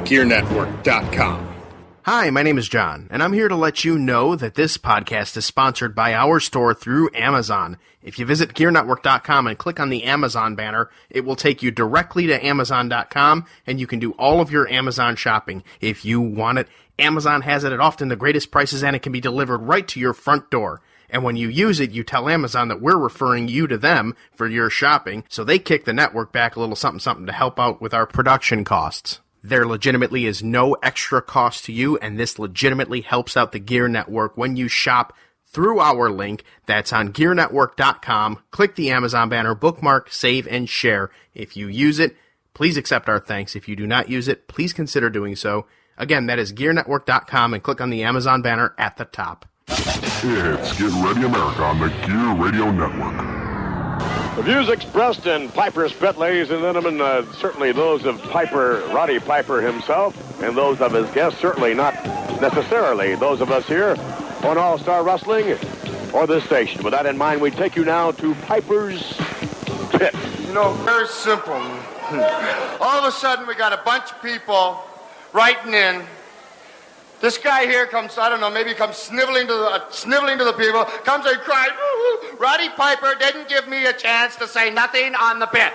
GearNetwork.com. Hi, my name is John, and I'm here to let you know that this podcast is sponsored by our store through Amazon. If you visit GearNetwork.com and click on the Amazon banner, it will take you directly to Amazon.com, and you can do all of your Amazon shopping. If you want it, Amazon has it at often the greatest prices, and it can be delivered right to your front door. And when you use it, you tell Amazon that we're referring you to them for your shopping, so they kick the network back a little something to help out with our production costs. There legitimately is no extra cost to you, and this legitimately helps out the Gear Network when you shop through our link. That's on GearNetwork.com. Click the Amazon banner, bookmark, save, and share. If you use it, please accept our thanks. If you do not use it, please consider doing so. Again, that is GearNetwork.com, and click on the Amazon banner at the top. It's Get Ready America on the Gear Radio Network. The views expressed in Piper's Pit, ladies and gentlemen, certainly those of Piper, Roddy Piper himself, and those of his guests, certainly not necessarily those of us here on All-Star Wrestling or this station. With that in mind, we take you now to Piper's Pit. You know, very simple. All of a sudden, we got a bunch of people writing in. This guy here comes, I don't know, maybe comes sniveling to the people, comes and cries, Roddy Piper didn't give me a chance to say nothing on the pit.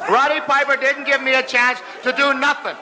Roddy Piper didn't give me a chance to do nothing.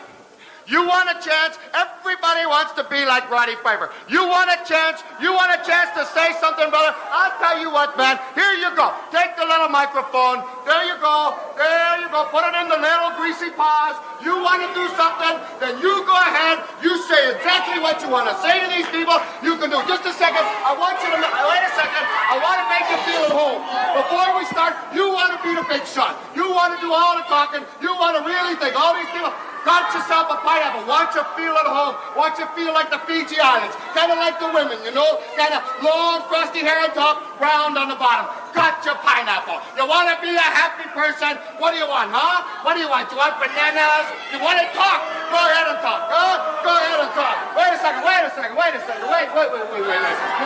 You want a chance? Everybody wants to be like Roddy Piper. You want a chance? You want a chance to say something, brother? I'll tell you what, man. Here you go. Take the little microphone. There you go. There you go. Put it in the little greasy paws. You want to do something? Then you go ahead. You say exactly what you want to say to these people. You can do. Just a second. I want you to wait a second. I want to make you feel at home. Before we start, you want to be the big shot. You want to do all the talking. You want to really think. All these people. Got yourself a pineapple. Want you feel at home. Want you feel like the Fiji Islands. Kind of like the women, you know? Kind of long, frosty hair on top, round on the bottom. Got your pineapple. You want to be a happy person? What do you want, huh? What do you want? You want bananas? You want to talk? Go ahead and talk, huh? Go ahead and talk. Wait a second. Wait. You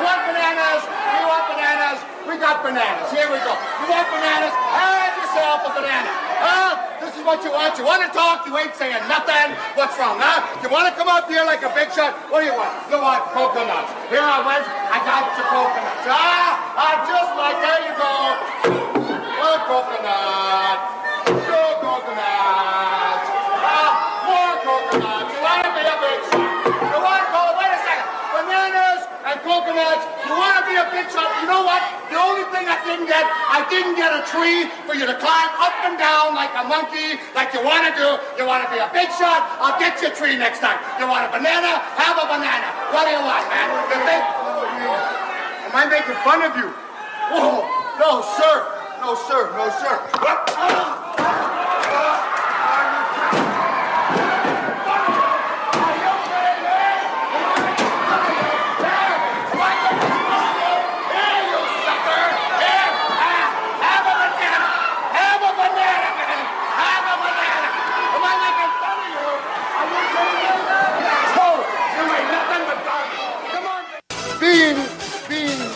want bananas? You want bananas? We got bananas. Here we go. You want bananas? Have yourself a banana. Huh? This is what you want. You want to talk? You ain't saying nothing. What's wrong, huh? You want to come up here like a big shot? What do you want? You want coconuts. Here I went. I got your coconuts. Just like, there you go. One coconut. Two coconuts. More coconuts. You want to be a big shot. You want to go, wait a second. Bananas and coconuts. You want to be a big shot. You know what? The only thing I didn't get a tree for you to climb up and down like a monkey, like you want to do. You want to be a big shot? I'll get you a tree next time. You want a banana? Have a banana. What do you want, man? You think? Am I making fun of you? Whoa. No, sir. No, sir. No, sir.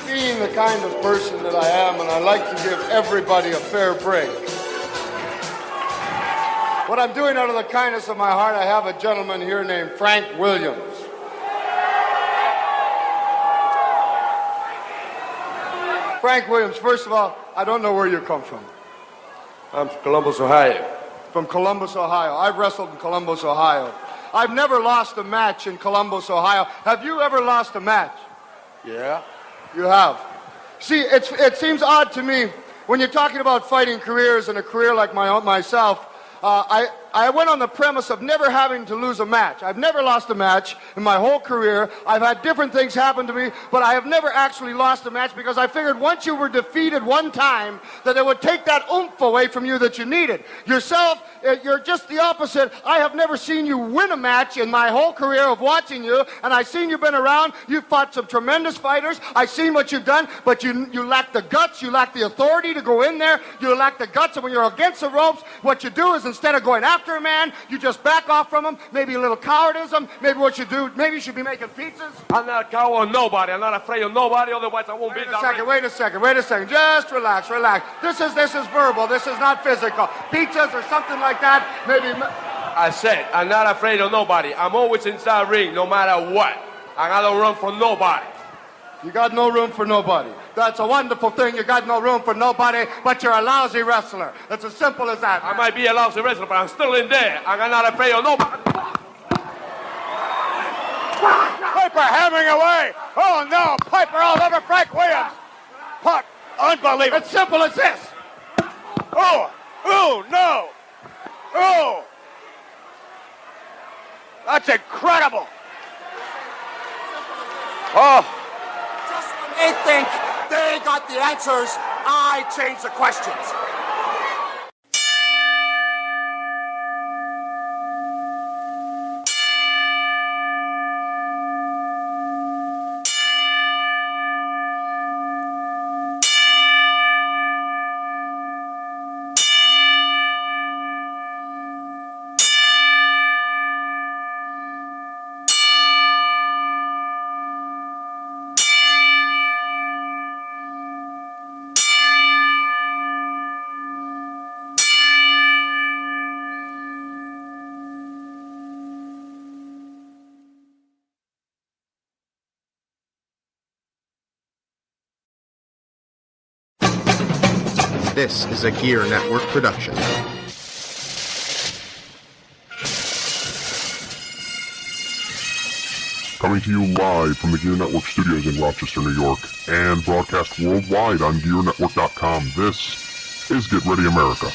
Being the kind of person that I am, and I like to give everybody a fair break. What I'm doing out of the kindness of my heart, I have a gentleman here named Frank Williams. Frank Williams, first of all, I don't know where you come from. I'm from Columbus, Ohio. From Columbus, Ohio. I've wrestled in Columbus, Ohio. I've never lost a match in Columbus, Ohio. Have you ever lost a match? Yeah. You have. See, it seems odd to me when you're talking about fighting careers and a career like myself. I went on the premise of never having to lose a match. I've never lost a match in my whole career. I've had different things happen to me, but I have never actually lost a match because I figured once you were defeated one time, that it would take that oomph away from you that you needed. Yourself, you're just the opposite. I have never seen you win a match in my whole career of watching you, and I've seen you've been around. You've fought some tremendous fighters. I've seen what you've done, but you lack the guts. You lack the authority to go in there. You lack the guts, and when you're against the ropes, what you do is instead of going after after a man, you just back off from him. Maybe a little cowardism. Maybe what you do, maybe you should be making pizzas. I'm not a coward of nobody. I'm not afraid of nobody, otherwise I won't be down. Wait a second. Just relax. This is verbal. This is not physical. Pizzas or something like that, maybe. I said, I'm not afraid of nobody. I'm always inside ring, no matter what. And I don't run from nobody. You got no room for nobody. That's a wonderful thing. You got no room for nobody, but you're a lousy wrestler. It's as simple as that. I might be a lousy wrestler, but I'm still in there. And I'm not afraid of nobody. Piper hammering away. Oh, no. Piper all over Frank Williams. Puck. Unbelievable. It's simple as this. Oh, no. Oh. That's incredible. Oh. Just when they think they got the answers, I change the questions. This is a Gear Network production. Coming to you live from the Gear Network studios in Rochester, New York, and broadcast worldwide on GearNetwork.com. This is Get Ready America.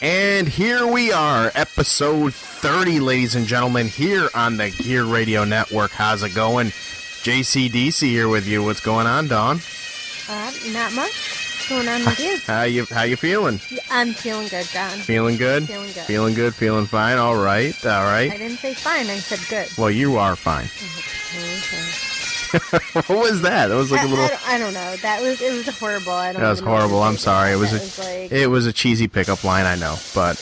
And here we are, episode 30, ladies and gentlemen, here on the Gear Radio Network. How's it going? JCDC here with you. What's going on, Dawn? Not much. What's going on with you? How you feeling? I'm feeling good, John. Feeling good? Feeling good. Feeling good, feeling fine. All right. I didn't say fine, I said good. Well, you are fine. Okay. What was that? That was like a little... I don't know. It was horrible. That was horrible. I'm sorry. It was a cheesy pickup line, I know, but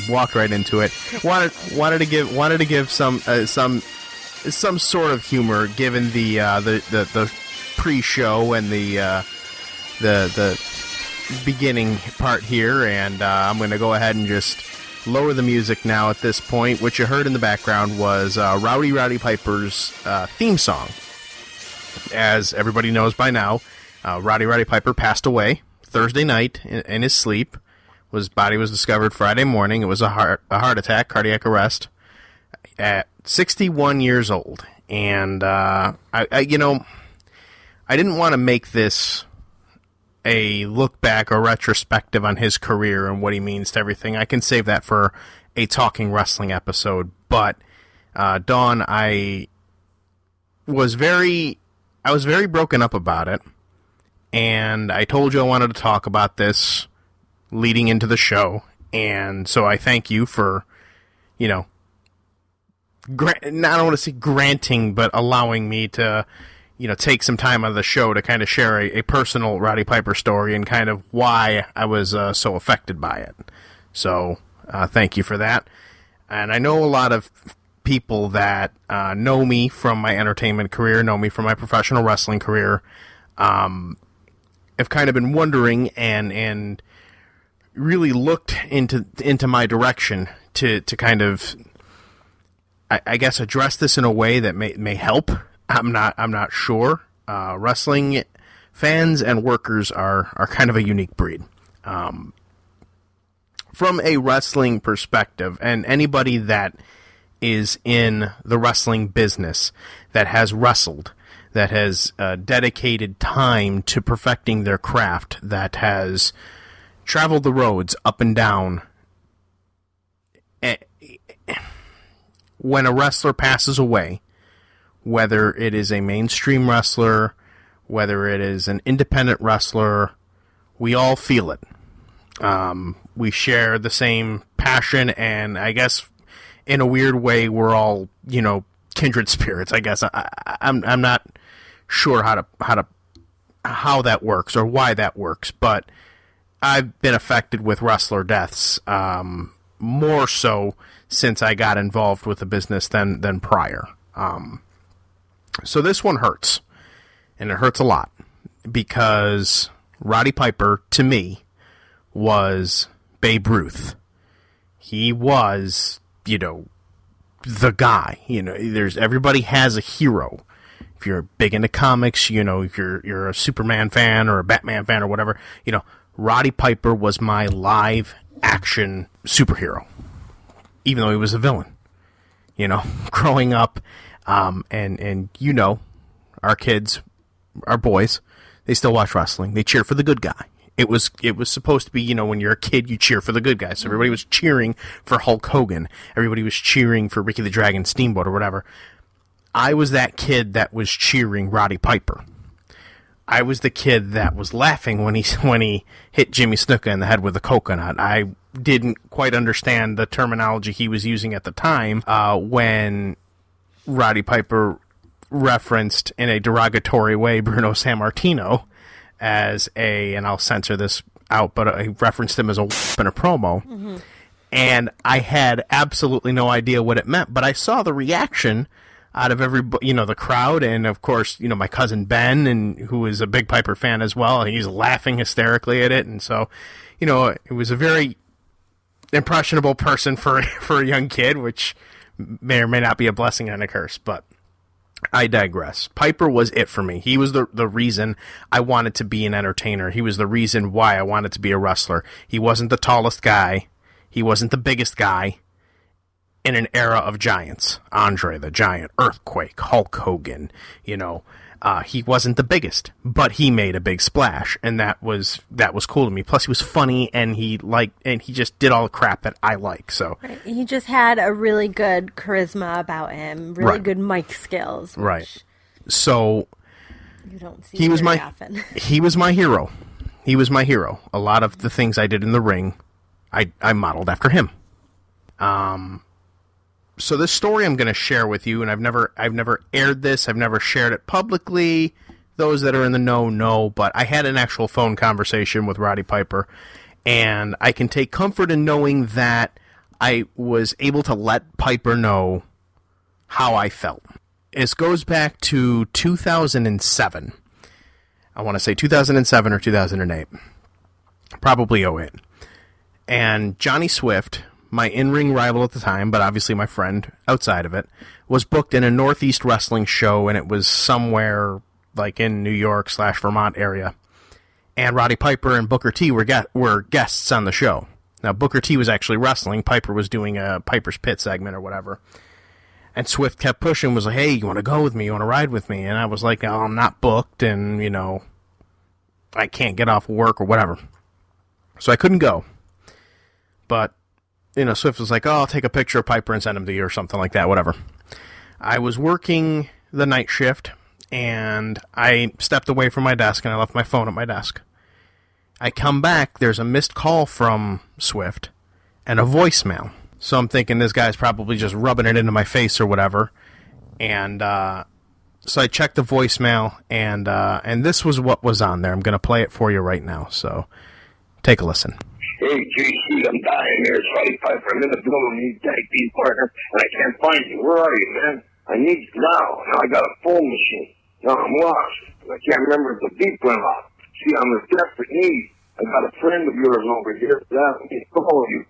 walked right into it. Wanted to give some sort of humor given the pre-show and the beginning part here, and I'm going to go ahead and just lower the music now at this point. What you heard in the background was Roddy Piper's theme song. As everybody knows by now, Roddy Piper passed away Thursday night in his sleep. His body was discovered Friday morning. It was a heart attack, cardiac arrest, at 61 years old. And I didn't want to make this a look back or retrospective on his career and what he means to everything. I can save that for a Talking Wrestling episode. But Dawn, I was very broken up about it, and I told you I wanted to talk about this leading into the show, and so I thank you for, I don't want to say granting, but allowing me to, take some time out of the show to kind of share a personal Roddy Piper story and kind of why I was so affected by it. So, thank you for that. And I know a lot of people that know me from my entertainment career, know me from my professional wrestling career, have kind of been wondering and really looked into my direction to kind of, I guess, address this in a way that may help. I'm not sure. Wrestling fans and workers are kind of a unique breed. From a wrestling perspective, and anybody that is in the wrestling business, that has wrestled, that has dedicated time to perfecting their craft, that has traveled the roads up and down. When a wrestler passes away, whether it is a mainstream wrestler, whether it is an independent wrestler, we all feel it. We share the same passion, and I guess in a weird way, we're all, kindred spirits. I guess I'm not sure how that works or why that works, but I've been affected with wrestler deaths more so since I got involved with the business than prior. So this one hurts, and it hurts a lot, because Roddy Piper, to me, was Babe Ruth. He was, the guy. Everybody has a hero. If you're big into comics, if you're a Superman fan or a Batman fan or whatever, Roddy Piper was my live action superhero, even though he was a villain. Growing up, and our kids, our boys, they still watch wrestling. They cheer for the good guy. It was supposed to be, when you're a kid, you cheer for the good guy. So everybody was cheering for Hulk Hogan. Everybody was cheering for Ricky the Dragon Steamboat or whatever. I was that kid that was cheering Roddy Piper. I was the kid that was laughing when he hit Jimmy Snuka in the head with a coconut. I didn't quite understand the terminology he was using at the time when Roddy Piper referenced in a derogatory way Bruno Sammartino as and I'll censor this out, but I referenced him as a whoop in a promo. Mm-hmm. And I had absolutely no idea what it meant, but I saw the reaction out of everybody, the crowd, and of course, my cousin Ben, and who is a big Piper fan as well. He's laughing hysterically at it, and so, it was a very impressionable person for a young kid, which may or may not be a blessing and a curse, but I digress. Piper was it for me. He was the reason I wanted to be an entertainer. He was the reason why I wanted to be a wrestler. He wasn't the tallest guy. He wasn't the biggest guy. In an era of giants, Andre the Giant, Earthquake, Hulk Hogan, he wasn't the biggest, but he made a big splash, and that was cool to me. Plus, he was funny, and he just did all the crap that I like. So right. He just had a really good charisma about him, really good mic skills. Right. So you don't see he was very often. He was my hero. He was my hero. A lot of the things I did in the ring, I modeled after him. So this story I'm going to share with you, and I've never aired this. I've never shared it publicly. Those that are in the know, but I had an actual phone conversation with Roddy Piper, and I can take comfort in knowing that I was able to let Piper know how I felt. This goes back to 2007. I want to say 2007 or 2008. Probably 08. And Johnny Swift, my in-ring rival at the time, but obviously my friend outside of it, was booked in a Northeast wrestling show, and it was somewhere like in New York / Vermont area. And Roddy Piper and Booker T were guests on the show. Now, Booker T was actually wrestling. Piper was doing a Piper's Pit segment or whatever. And Swift kept pushing, was like, hey, you want to go with me? You want to ride with me? And I was like, oh, I'm not booked, and, I can't get off work or whatever. So I couldn't go. But Swift was like, oh, I'll take a picture of Piper and send him to you or something like that, whatever. I was working the night shift, and I stepped away from my desk, and I left my phone at my desk. I come back, there's a missed call from Swift, and a voicemail. So I'm thinking this guy's probably just rubbing it into my face or whatever. And so I checked the voicemail, and this was what was on there. I'm going to play it for you right now, so take a listen. Hey, JC, I'm dying here. It's Roddy Piper. I'm in the building. I need tag team partner, and I can't find you. Where are you, man? I need you now. Now I got a phone machine. Now I'm lost. I can't remember if the beep went off. See, I'm in desperate need. I got a friend of yours over here that asked me to call you.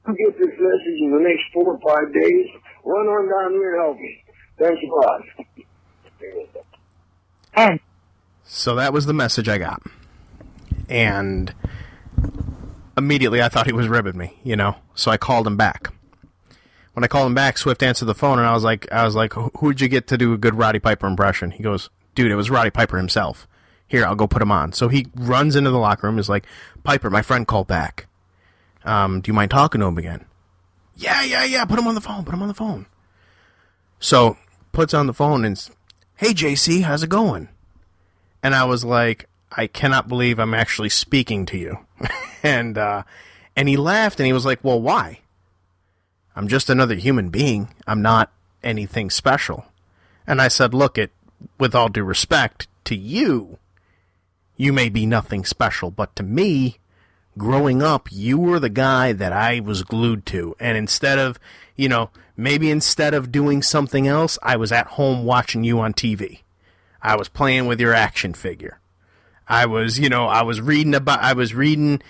You get this message in the next 4 or 5 days. Run on down here and help me. Thanks a lot. So that was the message I got. And immediately I thought he was ribbing me, so I called him back. When I called him back, Swift answered the phone, and I was like, who'd you get to do a good Roddy Piper impression? He goes, dude, it was Roddy Piper himself. Here, I'll go put him on. So he runs into the locker room, is like, Piper, my friend called back. Do you mind talking to him again? Yeah, put him on the phone. So, puts on the phone and, hey, JC, how's it going? And I was like, I cannot believe I'm actually speaking to you. And he laughed, and he was like, well, why? I'm just another human being. I'm not anything special. And I said, look, with all due respect to you, you may be nothing special, but to me, growing up, you were the guy that I was glued to. And instead of, maybe instead of doing something else, I was at home watching you on TV. I was playing with your action figure. I was reading,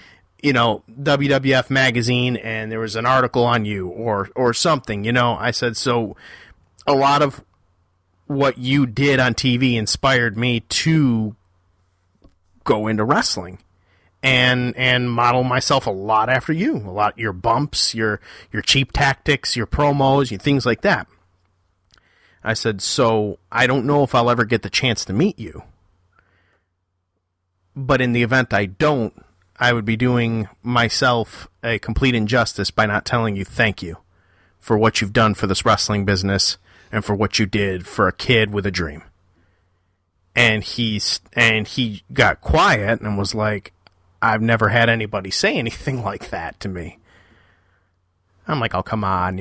WWF magazine, and there was an article on you or something, I said, so a lot of what you did on TV inspired me to go into wrestling and model myself a lot after you. A lot, your bumps, your cheap tactics, your promos, your things like that. I said, so I don't know if I'll ever get the chance to meet you. But in the event I don't, I would be doing myself a complete injustice by not telling you thank you for what you've done for this wrestling business and for what you did for a kid with a dream. And he got quiet and was like, I've never had anybody say anything like that to me. I'm like, oh, come on,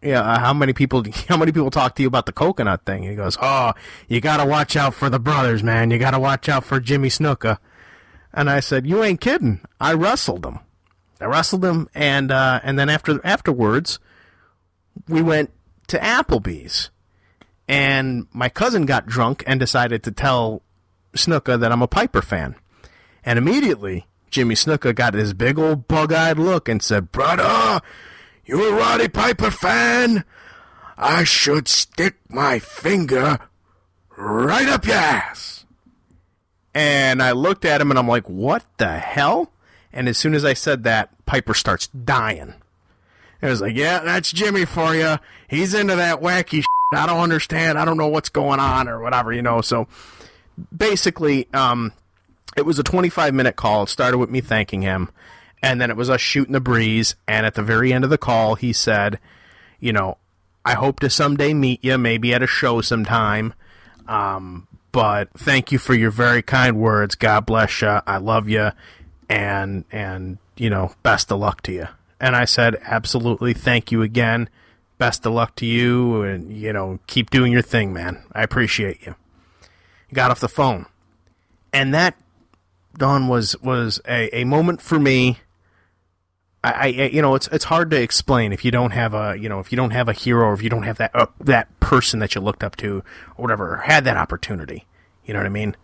Yeah, how many people talk to you about the coconut thing? And he goes, oh, you got to watch out for the brothers, man. You got to watch out for Jimmy Snuka. And I said, you ain't kidding. I wrestled him. And then afterwards, we went to Applebee's. And my cousin got drunk and decided to tell Snuka that I'm a Piper fan. And immediately, Jimmy Snuka got his big old bug-eyed look and said, brother, you a Roddy Piper fan? I should stick my finger right up your ass. And I looked at him and I'm like, what the hell? And as soon as I said that, Piper starts dying. It was like, yeah, that's Jimmy for you. He's into that wacky shit. I don't understand. I don't know what's going on or whatever, So basically, it was a 25-minute call. It started with me thanking him, and then it was us shooting the breeze. And at the very end of the call, he said, I hope to someday meet you, maybe at a show sometime. But thank you for your very kind words. God bless you. I love you. And best of luck to you. And I said, absolutely, thank you again. Best of luck to you, and, keep doing your thing, man. I appreciate you. Got off the phone. And that, Dawn, was a moment for me. It's hard to explain if you don't have a hero, or if you don't have that person that you looked up to, or whatever, or had that opportunity. You know what I mean?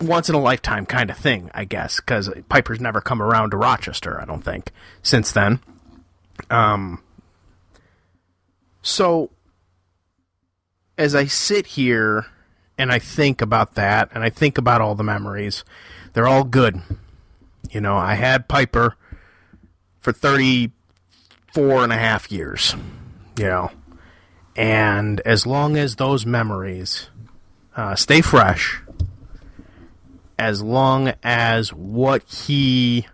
Once in a lifetime kind of thing, I guess, because Piper's never come around to Rochester, I don't think, since then. So, as I sit here and I think about that, and I think about all the memories, they're all good. I had Piper for 34 and a half years, and as long as those memories stay fresh, as long as what he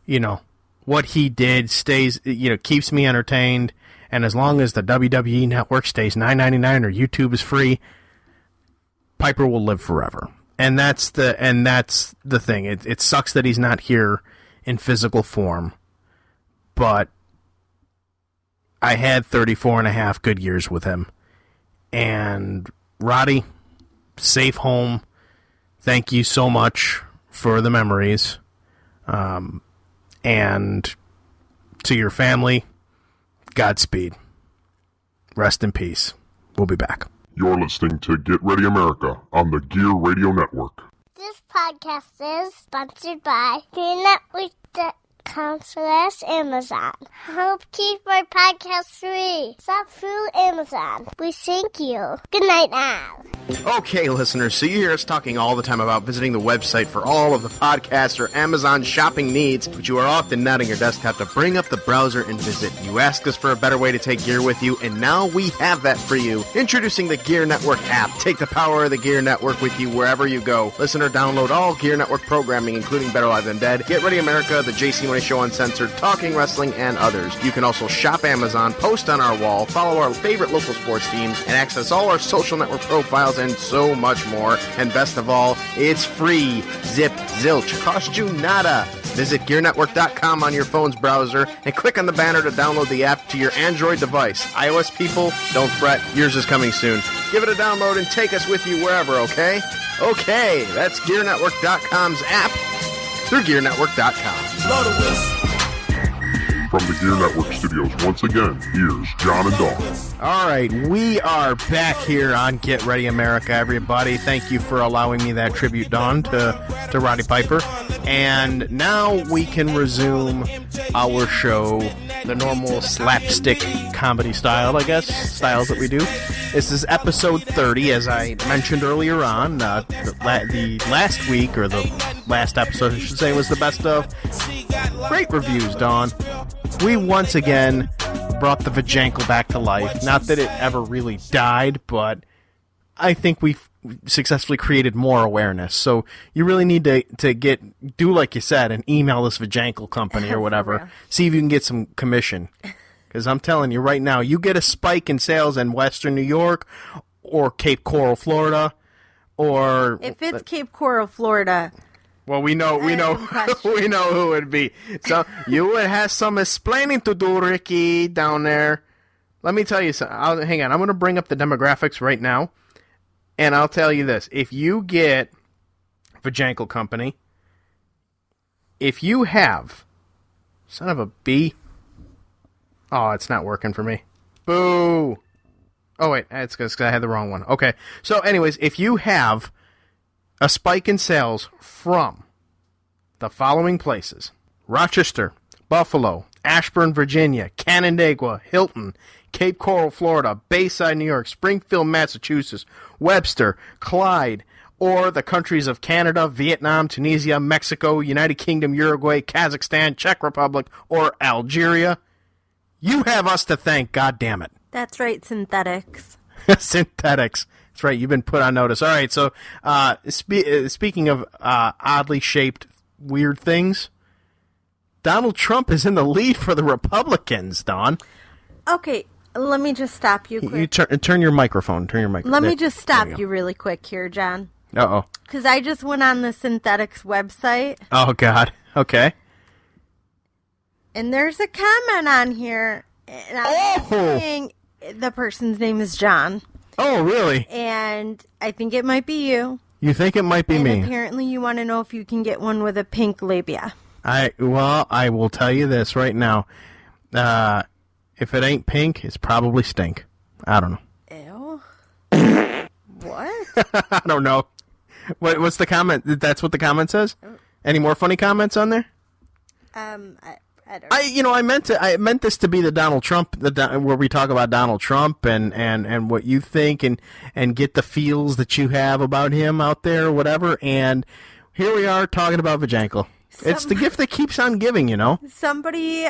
did stays, keeps me entertained, and as long as the WWE Network stays $9.99 or YouTube is free, Piper will live forever. And that's the thing. It sucks that he's not here in physical form, but I had 34 and a half good years with him. And Roddy, safe home. Thank you so much for the memories. And to your family, Godspeed. Rest in peace. We'll be back. You're listening to Get Ready America on the Gear Radio Network. This podcast is sponsored by GearNetwork.com/Amazon. Help keep our podcast free. Shop through Amazon. We thank you. Good night now. Okay, listeners, so you hear us talking all the time about visiting the website for all of the podcasts or Amazon shopping needs, but you are often not on your desktop to bring up the browser and visit. You ask us for a better way to take gear with you, and now we have that for you. Introducing the Gear Network app. Take the power of the Gear Network with you wherever you go. Listen or download all Gear Network programming, including Better Live Than Dead, Get Ready America, The JC Money Show Uncensored, Talking Wrestling, and others. You can also shop Amazon, post on our wall, follow our favorite local sports teams, and access all our social network profiles and so much more. And best of all, it's free. Zip, zilch, cost you nada. Visit GearNetwork.com on your phone's browser and click on the banner to download the app to your Android device. iOS people, don't fret. Yours is coming soon. Give it a download and take us with you wherever, okay? Okay, that's GearNetwork.com's app. through GearNetwork.com. Blow the whistle. From the Gear Network studios, once again, here's John and Dawn. All right, we are back here on Get Ready America, everybody. Thank you for allowing me that tribute, Dawn, to Roddy Piper. And now we can resume our show, the normal slapstick comedy style, I guess, styles that we do. This is episode 30, as I mentioned earlier on. The last week, or the last episode, I should say, was the best of. Great reviews, Dawn. We once again brought the Vajankle back to life. Not that it ever really died, but I think we've successfully created more awareness. So you really need to do like you said, and email this Vajankle company or whatever. See if you can get some commission. Because I'm telling you right now, you get a spike in sales in Western New York or Cape Coral, Florida, or If it's Cape Coral, Florida... Well, we know who it would be. So you would have some explaining to do, Ricky, down there. Let me tell you something. Hang on. I'm going to bring up the demographics right now, and I'll tell you this. If you get Vajankle Company, if you have... Son of a B. Oh, it's not working for me. Boo. Oh, wait. It's because I had the wrong one. Okay. So, anyways, if you have a spike in sales from the following places: Rochester, Buffalo, Ashburn, Virginia, Canandaigua, Hilton, Cape Coral, Florida, Bayside, New York, Springfield, Massachusetts, Webster, Clyde, or the countries of Canada, Vietnam, Tunisia, Mexico, United Kingdom, Uruguay, Kazakhstan, Czech Republic, or Algeria, you have us to thank, goddammit. That's right, synthetics. Synthetics. That's right, you've been put on notice. All right, so speaking of oddly shaped weird things, Donald Trump is in the lead for the Republicans, Dawn. Okay, let me just stop you quick. You turn your microphone. Let me just stop you really quick here, John. Uh-oh. Because I just went on the synthetics website. Oh, God. Okay. And there's a comment on here. And I'm saying the person's name is John. Oh, really? And I think it might be you. You think it might be and me? Apparently you want to know if you can get one with a pink labia. I will tell you this right now. If it ain't pink, it's probably stink. I don't know. Ew. What? I don't know. What's the comment? That's what the comment says? Any more funny comments on there? I don't know. I meant this to be the Donald Trump, where we talk about Donald Trump and what you think and get the feels that you have about him out there or whatever. And here we are talking about Vajankle. It's the gift that keeps on giving, you know. Somebody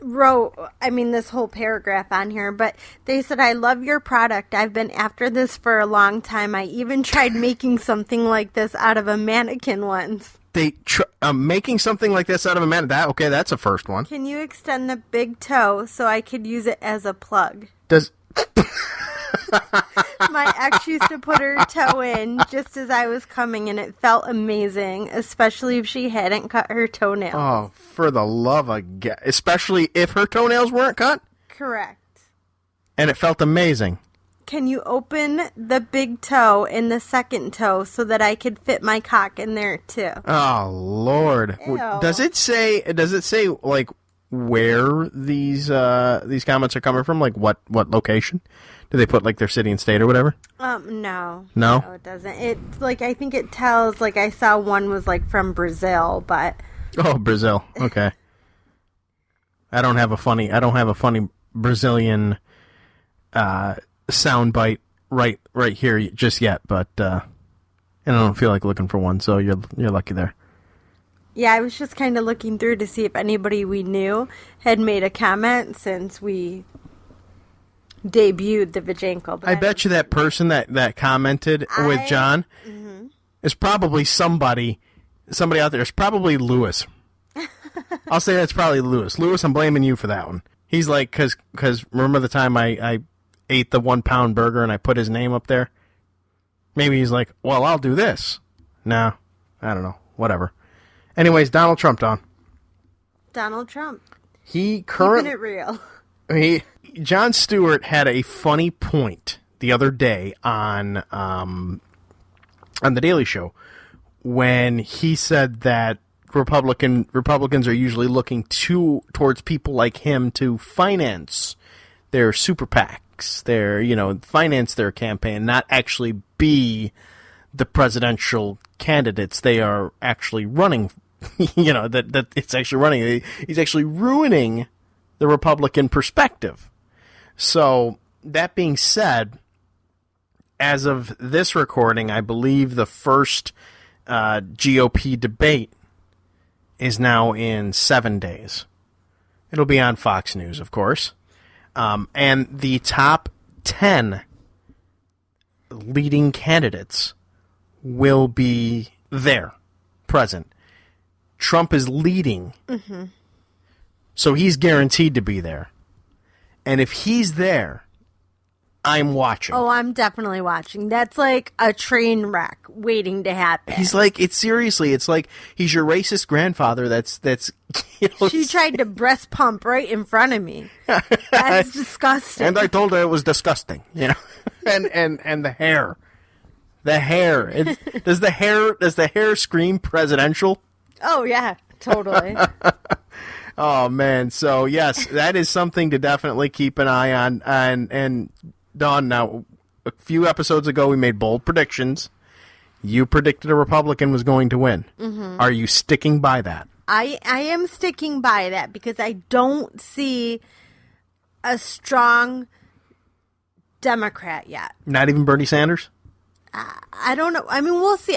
wrote, this whole paragraph on here, but they said, "I love your product. I've been after this for a long time. I even tried making something like this out of a mannequin once." Making something like this out of a mannequin. Okay, that's a first one. "Can you extend the big toe so I could use it as a plug?" My ex used to put her toe in just as I was coming, and it felt amazing, especially if she hadn't cut her toenails. Oh, for the love of God. Especially if her toenails weren't cut? Correct. And it felt amazing. "Can you open the big toe and the second toe so that I could fit my cock in there too?" Oh, Lord. Ew. Does it say like where these comments are coming from? Like what location? Do they put like their city and state or whatever? No. No, it doesn't. It's like, I think it tells, like, I saw one was like from Brazil, but oh, Brazil. Okay. I don't have a funny Brazilian soundbite right here just yet, but and I don't feel like looking for one, so you're lucky there. Yeah, I was just kind of looking through to see if anybody we knew had made a comment since we debuted the Vajankle. I bet you that person that commented with John is probably somebody out there. It's probably Lewis. I'll say that's probably Lewis. Lewis, I'm blaming you for that one. He's like, because remember the time I ate the 1 pound burger and I put his name up there? Maybe he's like, well, I'll do this. No, I don't know. Whatever. Anyways, Donald Trump, Don. Donald Trump. Keeping it real. Jon Stewart had a funny point the other day on The Daily Show when he said that Republicans are usually looking towards people like him to finance their super PACs, finance their campaign, not actually be the presidential candidates they are actually running. That it's actually running. He's actually ruining the Republican perspective. So that being said, as of this recording, I believe the first GOP debate is now in 7 days. It'll be on Fox News, of course. And the top 10 leading candidates will be there, present. Trump is leading, so he's guaranteed to be there. And if he's there, I'm watching. Oh, I'm definitely watching. That's like a train wreck waiting to happen. He's like, it's like he's your racist grandfather. That's. She tried to breast pump right in front of me. That's disgusting. And I told her it was disgusting. And the hair, does the hair scream presidential? Oh yeah, totally. Oh man, so yes, that is something to definitely keep an eye on. And Dawn, now a few episodes ago we made bold predictions. You predicted a Republican was going to win. Mm-hmm. Are you sticking by that? I am sticking by that because I don't see a strong Democrat yet. Not even Bernie Sanders? I don't know. I mean, we'll see.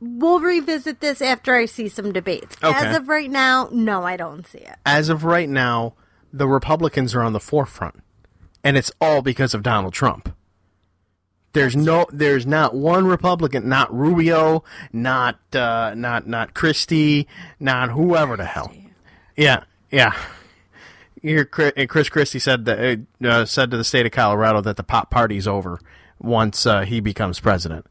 We'll revisit this after I see some debates. Okay. As of right now, no, I don't see it. As of right now, the Republicans are on the forefront, and it's all because of Donald Trump. There's not one Republican, not Rubio, not Christie, not whoever the hell. Yeah. Chris Christie said to the state of Colorado that the pot party's over once he becomes president.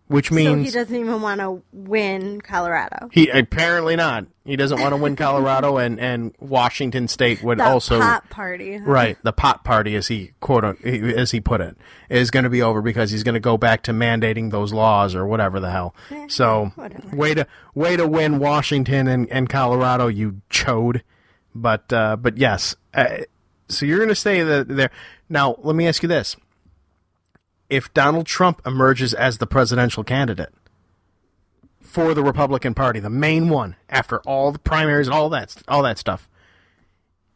Which means... So he doesn't even want to win Colorado. He apparently not. He doesn't want to win Colorado, and Washington State would also... The pot party. Huh? Right. The pot party, as he put it, is going to be over because he's going to go back to mandating those laws or whatever the hell. So, whatever. way to win Washington and Colorado, you chode. But yes. So you're going to say that there... Now, let me ask you this. If Donald Trump emerges as the presidential candidate for the Republican Party, the main one, after all the primaries and all that stuff,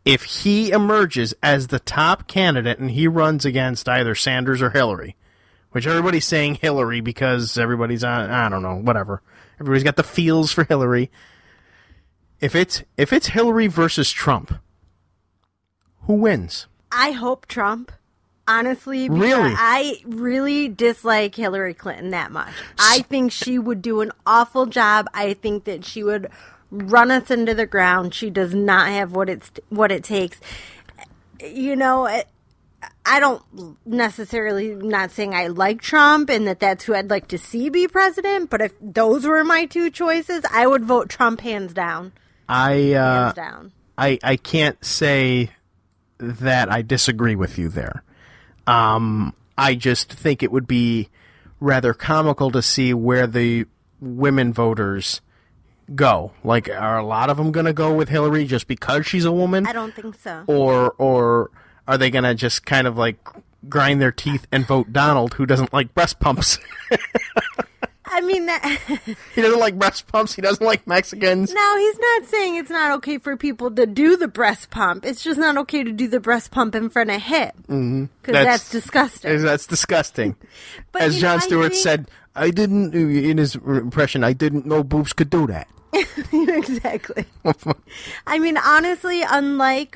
if he emerges as the top candidate and he runs against either Sanders or Hillary, which everybody's saying Hillary because everybody's on, I don't know, whatever. Everybody's got the feels for Hillary. If it's Hillary versus Trump, who wins? I hope Trump. Honestly, because really? I really dislike Hillary Clinton that much. I think she would do an awful job. I think that she would run us into the ground. She does not have what it takes. I don't necessarily, not saying I like Trump and that's who I'd like to see be president, but if those were my two choices, I would vote Trump hands down. Hands down. I can't say that I disagree with you there. I just think it would be rather comical to see where the women voters go. Like, are a lot of them going to go with Hillary just because she's a woman? I don't think so. Or are they going to just kind of like grind their teeth and vote Donald, who doesn't like breast pumps? I mean, he doesn't like breast pumps. He doesn't like Mexicans. No, he's not saying it's not okay for people to do the breast pump. It's just not okay to do the breast pump in front of him. Because that's disgusting. That's disgusting. But, as Jon Stewart said, in his impression, I didn't know boobs could do that. Exactly. I mean, honestly, unlike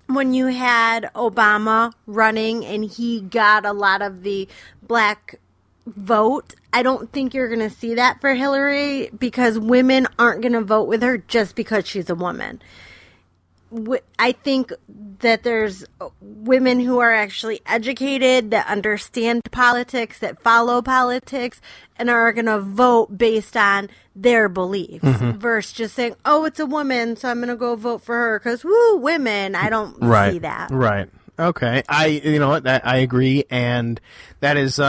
when you had Obama running and he got a lot of the black vote, I don't think you're going to see that for Hillary because women aren't going to vote with her just because she's a woman. I think that there's women who are actually educated, that understand politics, that follow politics, and are going to vote based on their beliefs versus just saying, oh, it's a woman, so I'm going to go vote for her because, woo, women. I don't see that. Right. Okay. I agree, and that is...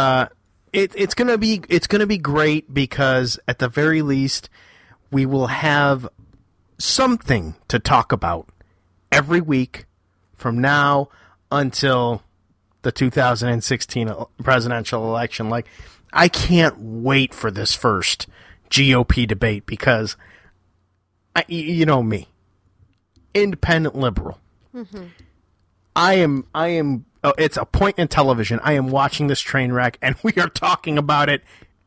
It's gonna be great because at the very least we will have something to talk about every week from now until the 2016 presidential election. Like, I can't wait for this first GOP debate because, you know me, independent liberal. Mm-hmm. I am. It's appointment television. I am watching this train wreck, and we are talking about it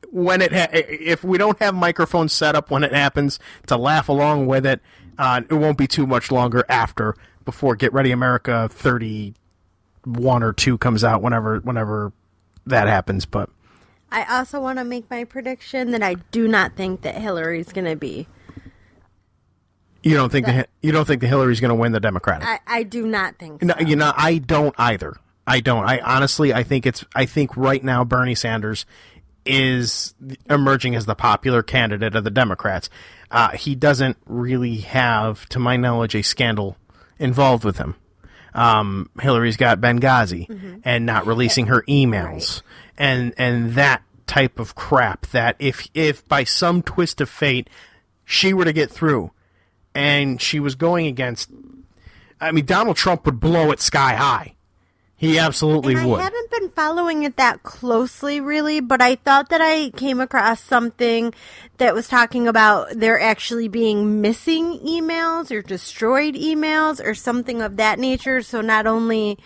when it. If we don't have microphones set up when it happens to laugh along with it, it won't be too much longer before Get Ready America 31 or 2 comes out. Whenever that happens, but I also want to make my prediction that I do not think that Hillary's going to be. You don't think that Hillary's going to win the Democratic? I do not think so. No, I don't either. I don't. I think right now Bernie Sanders is emerging as the popular candidate of the Democrats. He doesn't really have, to my knowledge, a scandal involved with him. Hillary's got Benghazi and not releasing her emails and that type of crap. That if by some twist of fate she were to get through, and she was going against, Donald Trump would blow it sky high. He absolutely would. I haven't been following it that closely, really, but I thought that I came across something that was talking about there actually being missing emails or destroyed emails or something of that nature. So not only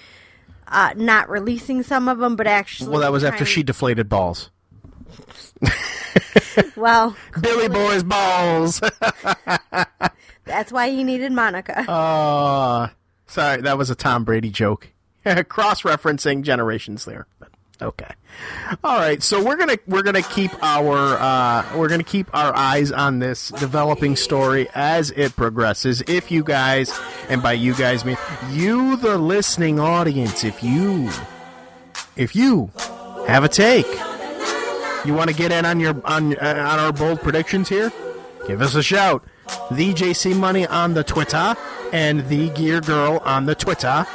not releasing some of them, but actually... Well, that was after she deflated balls. Well... Billy Boy's balls! That's why he needed Monica. Sorry, that was a Tom Brady joke. Cross-referencing generations there. But okay. All right, so we're gonna keep our eyes on this developing story as it progresses. If you guys, and by you guys mean you, the listening audience, if you have a take, you want to get in on our bold predictions here, give us a shout. The JC Money on the Twitter and the Gear Girl on the Twitter,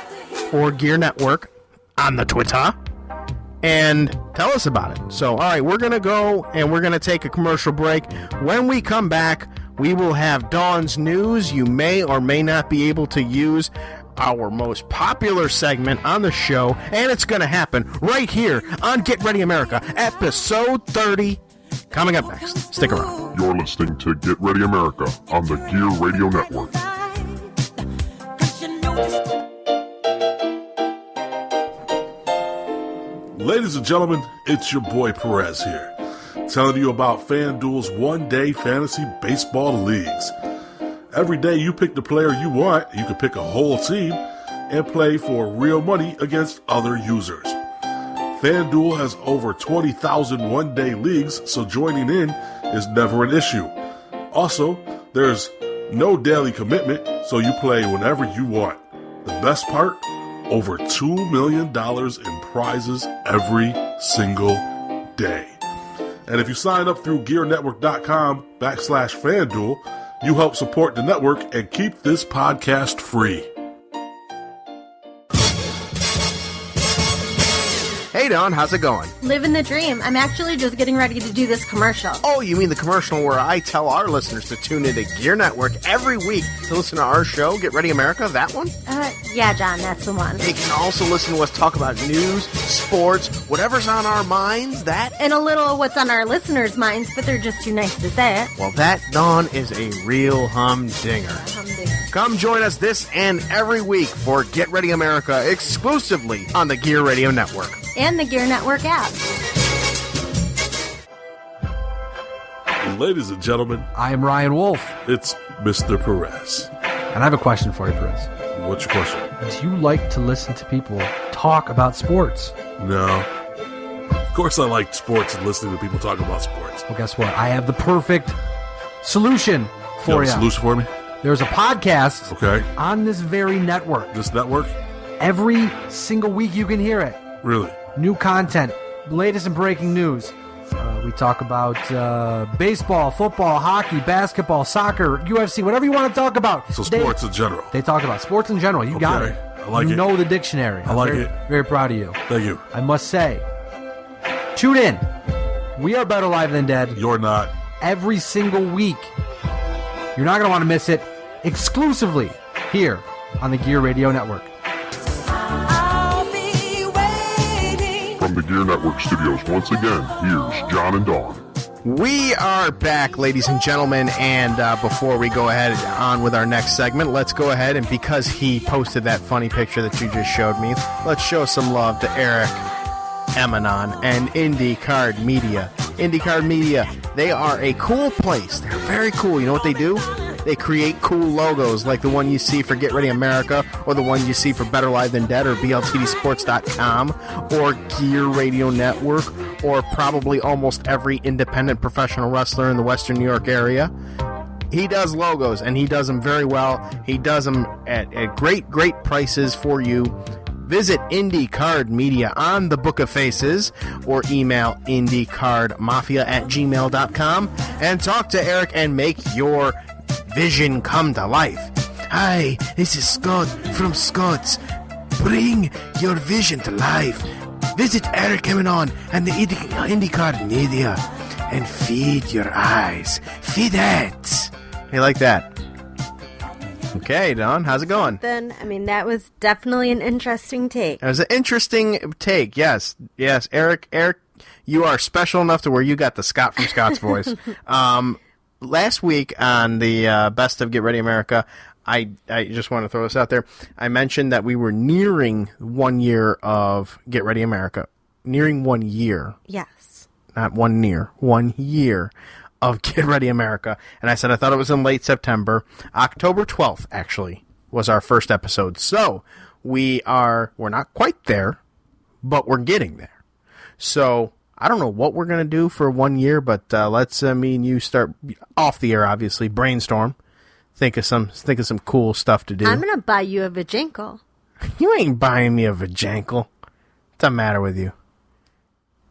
or Gear Network on the Twitter, and tell us about it. So, all right, we're going to go and we're going to take a commercial break. When we come back, we will have Dawn's News. You may or may not be able to use our most popular segment on the show, and it's going to happen right here on Get Ready America, episode 30. Coming up next. Stick around. You're listening to Get Ready America on the Gear Radio Network. Ladies and gentlemen, it's your boy Perez here, telling you about FanDuel's one-day fantasy baseball leagues. Every day you pick the player you want, you can pick a whole team, and play for real money against other users. FanDuel has over 20,000 one-day leagues, so joining in is never an issue. Also, there's no daily commitment, so you play whenever you want. The best part? Over $2 million in prizes every single day. And if you sign up through GearNetwork.com/FanDuel, you help support the network and keep this podcast free. Hey, Dawn, how's it going? Living the dream. I'm actually just getting ready to do this commercial. Oh, you mean the commercial where I tell our listeners to tune into Gear Network every week to listen to our show, Get Ready America? That one? Yeah, John, that's the one. They can also listen to us talk about news, sports, whatever's on our minds, that. And a little of what's on our listeners' minds, but they're just too nice to say it. Well, that, Dawn, is a real humdinger. Come join us this and every week for Get Ready America exclusively on the Gear Radio Network. And the Gear Network app. Ladies and gentlemen, I am Ryan Wolf. It's Mr. Perez. And I have a question for you, Perez. What's your question? Do you like to listen to people talk about sports? No. Of course I like sports and listening to people talk about sports. Well, guess what? I have the perfect solution for you. Solution for me? There's a podcast on this very network. This network? Every single week you can hear it. Really? New content, latest and breaking news. We talk about baseball, football, hockey, basketball, soccer, UFC, whatever you want to talk about. So sports in general. They talk about sports in general. You got it. I like it. You know the dictionary. I like it. Very proud of you. Thank you. I must say, tune in. We are better live than dead. You're not. Every single week. You're not going to want to miss it exclusively here on the Gear Radio Network. From the Gear Network studios, once again, here's John and Dawn. We are back, ladies and gentlemen, and before we go ahead on with our next segment, let's go ahead, and because he posted that funny picture that you just showed me, let's show some love to Eric Emanon and IndyCard Media. IndyCard Media, they are a cool place. They're very cool. You know what they do? They create cool logos like the one you see for Get Ready America, or the one you see for Better Live Than Dead, or BLTDsports.com, or Gear Radio Network, or probably almost every independent professional wrestler in the Western New York area. He does logos, and he does them very well. He does them at great, great prices for you. Visit IndyCard Media on the Book of Faces, or email indycardmafia@gmail.com and talk to Eric and make your vision come to life. Hi, this is Scott from Scott's. Bring your vision to life. Visit Eric Emanon and the IndyCard Media and feed your eyes. Feed it. You like that? Okay, Don, how's it going? Then, I mean, that was definitely an interesting take. It was an interesting take, yes. Yes, Eric, you are special enough to where you got the Scott from Scott's voice. Last week on the Best of Get Ready America, I just want to throw this out there. I mentioned that we were nearing 1 year of Get Ready America. Nearing 1 year. Yes. Not 1 year. 1 year of Get Ready America. And I said I thought it was in late September. October 12th, actually, was our first episode. So we're not quite there, but we're getting there. So I don't know what we're going to do for 1 year, but let's me and you start off the air, obviously, brainstorm. Think of some cool stuff to do. I'm going to buy you a Vajinkle. You ain't buying me a Vajinkle. What's the matter with you?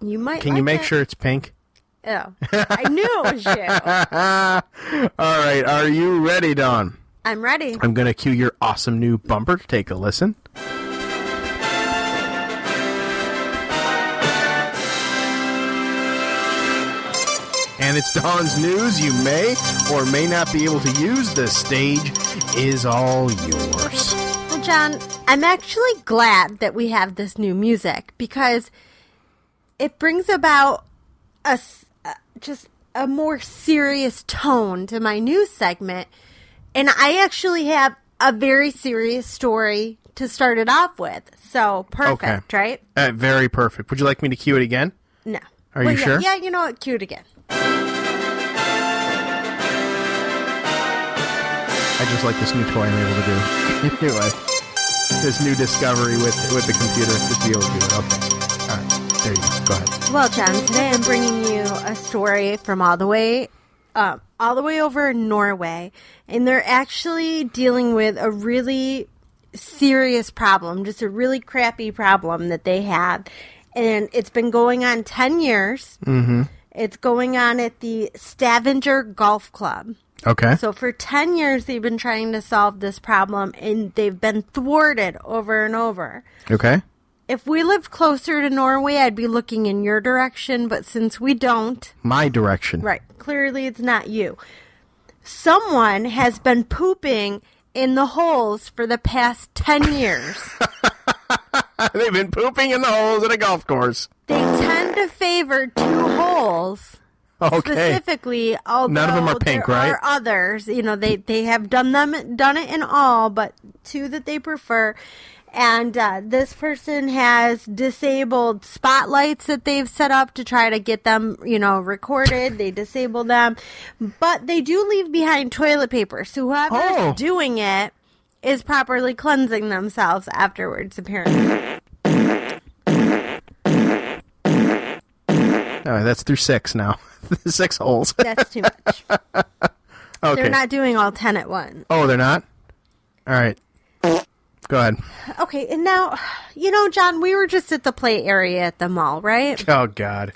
You might. Can you make sure it's pink? Oh, I knew it was you. All right, are you ready, Dawn? I'm ready. I'm going to cue your awesome new bumper to take a listen. And it's Dawn's news. You may or may not be able to use. The stage is all yours. Well, John, I'm actually glad that we have this new music because it brings about just a more serious tone to my news segment. And I actually have a very serious story to start it off with. So, perfect, right? Very perfect. Would you like me to cue it again? No. Are you sure? Yeah, you know what? Cue it again. I just like this new toy I'm able to do. Anyway, this new discovery with the computer to be able to do it. Okay. All right. There you go. Go ahead. Well, John, today I'm bringing you a story from all the way over in Norway, and they're actually dealing with a really serious problem, just a really crappy problem that they had, and it's been going on 10 years. Mm-hmm. It's going on at the Stavanger Golf Club. Okay. So for 10 years, they've been trying to solve this problem, and they've been thwarted over and over. Okay. If we lived closer to Norway, I'd be looking in your direction, but since we don't... My direction. Right. Clearly, it's not you. Someone has been pooping in the holes for the past 10 years. They've been pooping in the holes at a golf course. They tend to favor two holes. Okay. Specifically, although none of them are pink, there right? are others. You know, they have done it in all, but two that they prefer. And this person has disabled spotlights that they've set up to try to get them, recorded. They disable them. But they do leave behind toilet paper. So whoever's doing it is properly cleansing themselves afterwards, apparently. Oh, that's through 6 now. 6 holes. That's too much. Okay. They're not doing all 10 at once. Oh, they're not? All right. Go ahead. Okay, and now, John, we were just at the play area at the mall, right? Oh, God.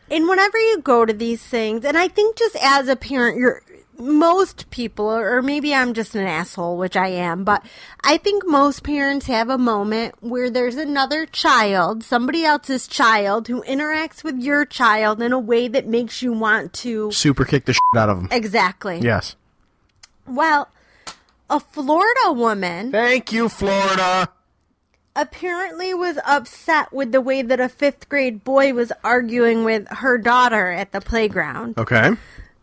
And whenever you go to these things, and I think just as a parent, most people, or maybe I'm just an asshole, which I am, but I think most parents have a moment where there's another child, somebody else's child, who interacts with your child in a way that makes you want to... Super kick the shit out of them. Exactly. Yes. Well, a Florida woman... Thank you, Florida! ...apparently was upset with the way that a 5th grade boy was arguing with her daughter at the playground. Okay.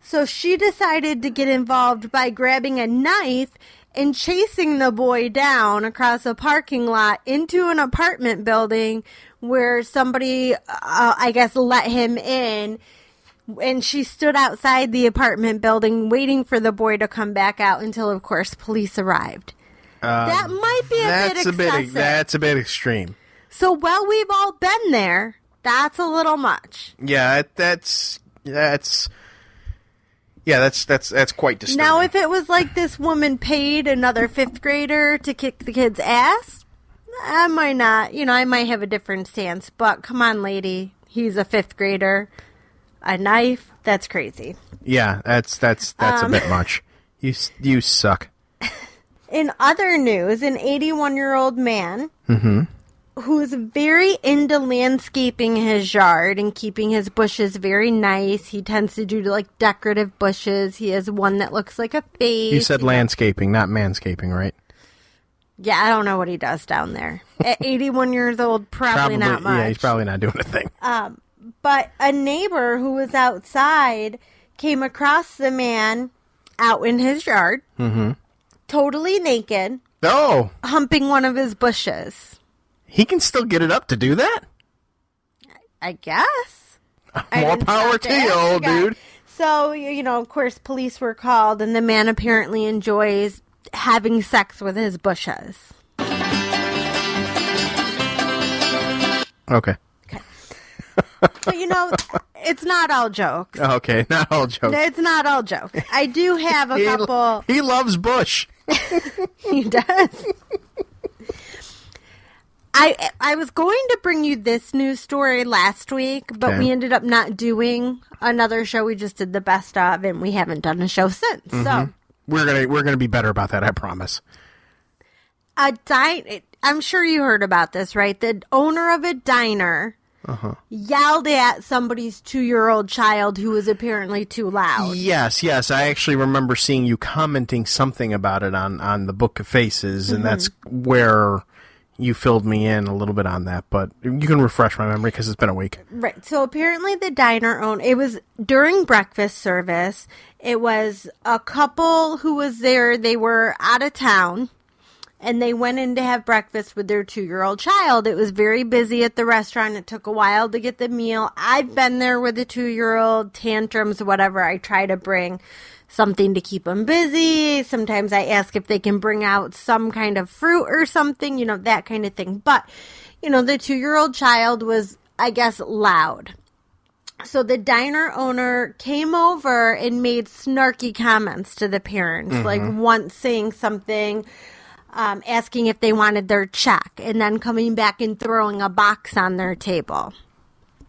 So she decided to get involved by grabbing a knife and chasing the boy down across a parking lot into an apartment building where somebody, I guess, let him in. And she stood outside the apartment building waiting for the boy to come back out until, of course, police arrived. That might be a bit excessive. That's a bit extreme. So while we've all been there, that's a little much. Yeah, that's quite disturbing. Now, if it was like this woman paid another 5th grader to kick the kid's ass, I might not. I might have a different stance. But come on, lady, he's a 5th grader. A knife? That's crazy. Yeah, that's a bit much. You suck. In other news, an 81-year-old man who is very into landscaping his yard and keeping his bushes very nice. He tends to do like decorative bushes. He has one that looks like a face. You said landscaping, not manscaping, right? Yeah, I don't know what he does down there. At 81 years old, probably not much. Yeah, he's probably not doing a thing. But a neighbor who was outside came across the man out in his yard, totally naked, humping one of his bushes. He can still get it up to do that? I guess. More power to you, old dude. So, of course, police were called, and the man apparently enjoys having sex with his bushes. Okay. But, it's not all jokes. Okay, not all jokes. It's not all jokes. I do have a couple... He loves Bush. He does. I was going to bring you this news story last week, but we ended up not doing another show. We just did the best of, and we haven't done a show since. So we're gonna be better about that, I promise. I'm sure you heard about this, right? The owner of a diner yelled at somebody's 2-year-old child who was apparently too loud. Yes. I actually remember seeing you commenting something about it on the Book of Faces, and that's where you filled me in a little bit on that, but you can refresh my memory because it's been a week. Right. So apparently the diner it was during breakfast service. It was a couple who was there. They were out of town, and they went in to have breakfast with their 2-year-old child. It was very busy at the restaurant. It took a while to get the meal. I've been there with a 2-year-old, tantrums, whatever. I try to bring something to keep them busy. Sometimes I ask if they can bring out some kind of fruit or something, that kind of thing. But, the 2-year-old child was, I guess, loud. So the diner owner came over and made snarky comments to the parents, like once saying something, asking if they wanted their check, and then coming back and throwing a box on their table.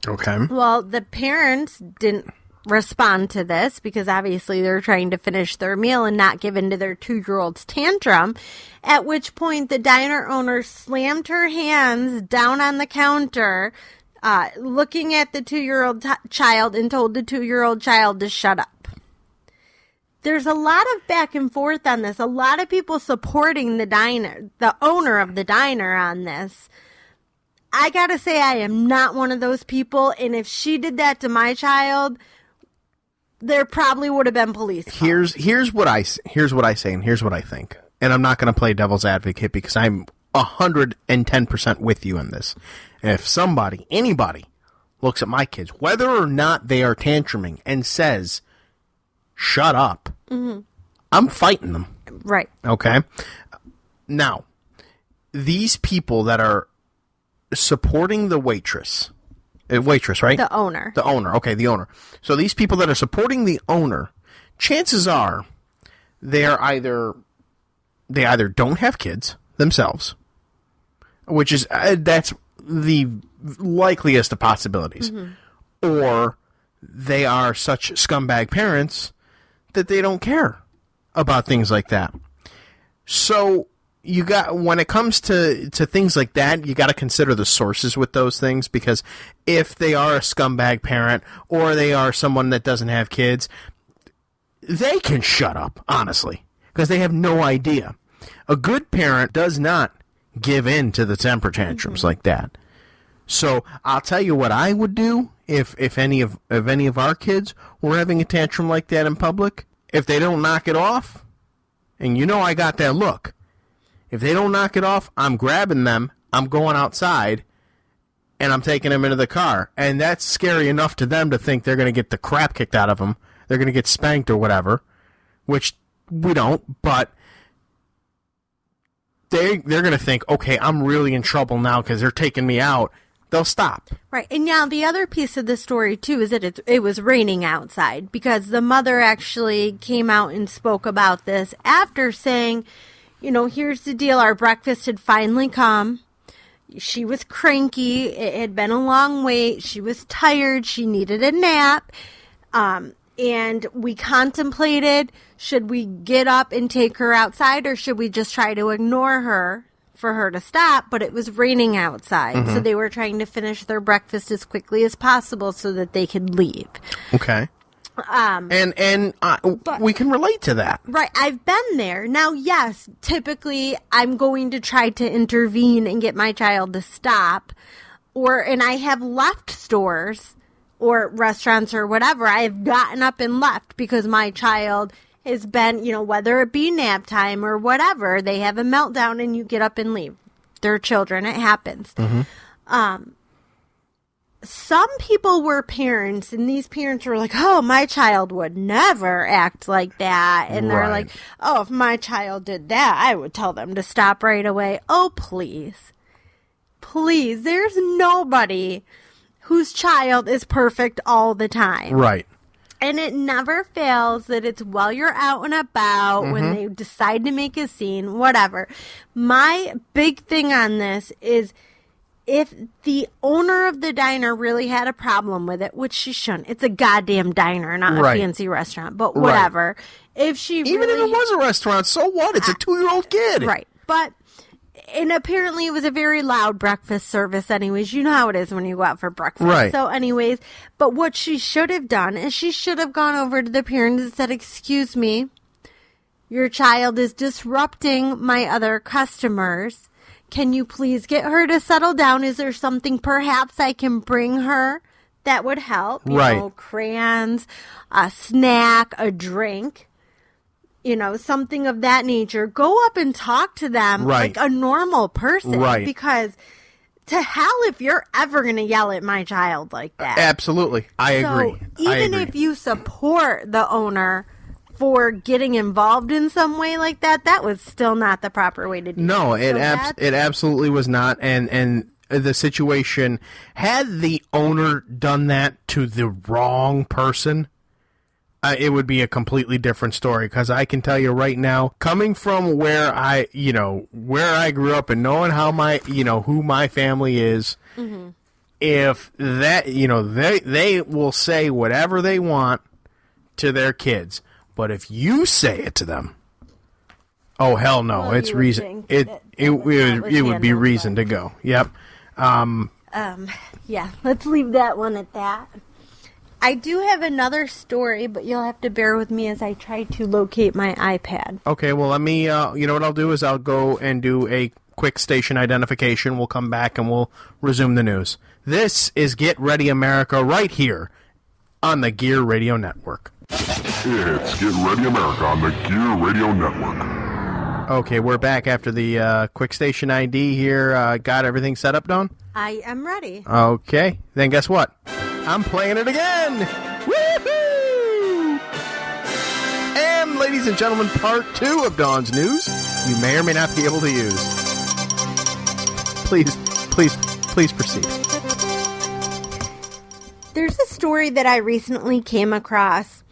Okay. Well, the parents didn't respond to this because obviously they're trying to finish their meal and not give in to their 2-year-old's tantrum, at which point the diner owner slammed her hands down on the counter, looking at the 2-year-old child, and told the 2-year-old child to shut up. There's a lot of back and forth on this. A lot of people supporting the owner of the diner on this. I gotta say, I am not one of those people, and if she did that to my child, there probably would have been police calls. Here's what I say, and here's what I think. And I'm not going to play devil's advocate because I'm 110% with you in this. If anybody looks at my kids, whether or not they are tantruming, and says, shut up, I'm fighting them. Right. Okay? Now, these people that are supporting the waitress, right? The owner. Okay, the owner. So these people that are supporting the owner, chances are they either don't have kids themselves, which is that's the likeliest of possibilities, or they are such scumbag parents that they don't care about things like that. So when it comes to things like that, you got to consider the sources with those things, because if they are a scumbag parent or they are someone that doesn't have kids, they can shut up, honestly. because they have no idea. A good parent does not give in to the temper tantrums like that. So I'll tell you what I would do if any of our kids were having a tantrum like that in public. If they don't knock it off, and you know I got that look. If they don't knock it off, I'm grabbing them, I'm going outside, and I'm taking them into the car. And that's scary enough to them to think they're going to get the crap kicked out of them. They're going to get spanked or whatever, which we don't, but they're going to think, okay, I'm really in trouble now because they're taking me out. They'll stop. Right. And now the other piece of the story, too, is that it was raining outside because the mother actually came out and spoke about this after saying, you know, here's the deal. Our breakfast had finally come. She was cranky. It had been a long wait. She was tired. She needed a nap. And we contemplated, should we get up and take her outside or should we just try to ignore her for her to stop? But it was raining outside. So they were trying to finish their breakfast as quickly as possible so that they could leave. Okay. But we can relate to that. Right. I've been there. Now, yes, typically I'm going to try to intervene and get my child to stop. And I have left stores or restaurants or whatever. I have gotten up and left because my child has been, you know, whether it be nap time or whatever, they have a meltdown and you get up and leave. They're children. It happens. Some people were parents, and these parents were like, oh, my child would never act like that. And they're like, oh, if my child did that, I would tell them to stop right away. Oh, please. Please. There's nobody whose child is perfect all the time. Right. And it never fails that it's while you're out and about, when they decide to make a scene, whatever. My big thing on this is, if the owner of the diner really had a problem with it, which she shouldn't, it's a goddamn diner, not a fancy restaurant, but whatever. If she Even if it was a restaurant, so what? It's a 2-year-old kid. Right. But, and apparently it was a very loud breakfast service anyways. You know how it is when you go out for breakfast. Right. So anyways, but what she should have done is she should have gone over to the parents and said, excuse me, your child is disrupting my other customers. Can you please get her to settle down? Is there something perhaps I can bring her that would help? You know, crayons, a snack, a drink, you know, something of that nature. Go up and talk to them like a normal person. Right. Because to hell if you're ever going to yell at my child like that. Absolutely. I agree. Even if you support the owner for getting involved in some way like that, that was still not the proper way to do it. No, it absolutely was not. And the situation, had the owner done that to the wrong person, it would be a completely different story. Because I can tell you right now, coming from where I grew up and knowing how who my family is, if that, they will say whatever they want to their kids. But if you say it to them, oh hell no! Well, it's reason. It would be reason to go. Yep. Yeah. Let's leave that one at that. I do have another story, but you'll have to bear with me as I try to locate my iPad. Okay. Well, let me. You know what I'll do is I'll go and do a quick station identification. We'll come back and we'll resume the news. This is Get Ready America right here on the Gear Radio Network. It's Get Ready America on the Gear Radio Network. Okay, we're back after the quick station ID here. Got everything set up, Dawn? I am ready. Okay, then guess what? I'm playing it again! Woohoo! And, ladies and gentlemen, part 2 of Dawn's news you may or may not be able to use. Please proceed. There's a story that I recently came across.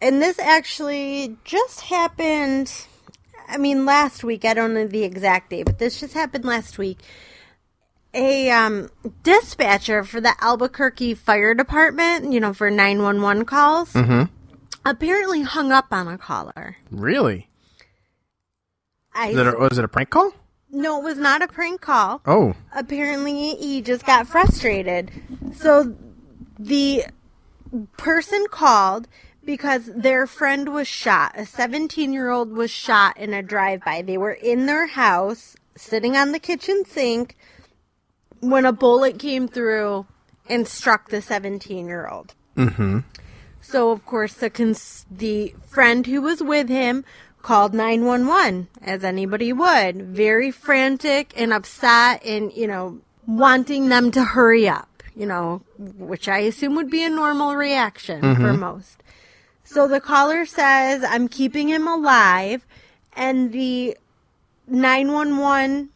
And this actually just happened, last week. I don't know the exact date, but this just happened last week. A dispatcher for the Albuquerque Fire Department, for 911 calls, apparently hung up on a caller. Really? Was it a prank call? No, it was not a prank call. Oh. Apparently, he just got frustrated. So, the person called, because their friend was shot. A 17-year-old was shot in a drive-by. They were in their house, sitting on the kitchen sink, when a bullet came through and struck the 17-year-old. Mm-hmm. So, of course, the friend who was with him called 911, as anybody would. Very frantic and upset and, wanting them to hurry up, which I assume would be a normal reaction for most. So the caller says, I'm keeping him alive, and the 911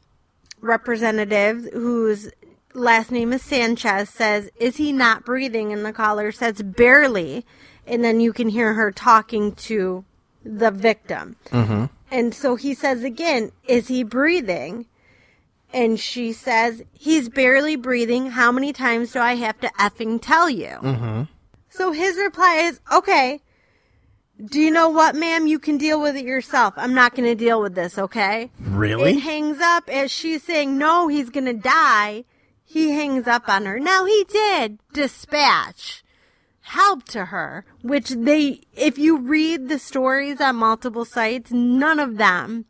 representative, whose last name is Sanchez, says, is he not breathing? And the caller says, barely. And then you can hear her talking to the victim. Mm-hmm. And so he says again, is he breathing? And she says, he's barely breathing. How many times do I have to effing tell you? Mm-hmm. So his reply is, okay, do you know what, ma'am? You can deal with it yourself. I'm not going to deal with this, okay? Really? It hangs up as she's saying, no, he's going to die. He hangs up on her. Now, he did dispatch help to her, which if you read the stories on multiple sites, none of them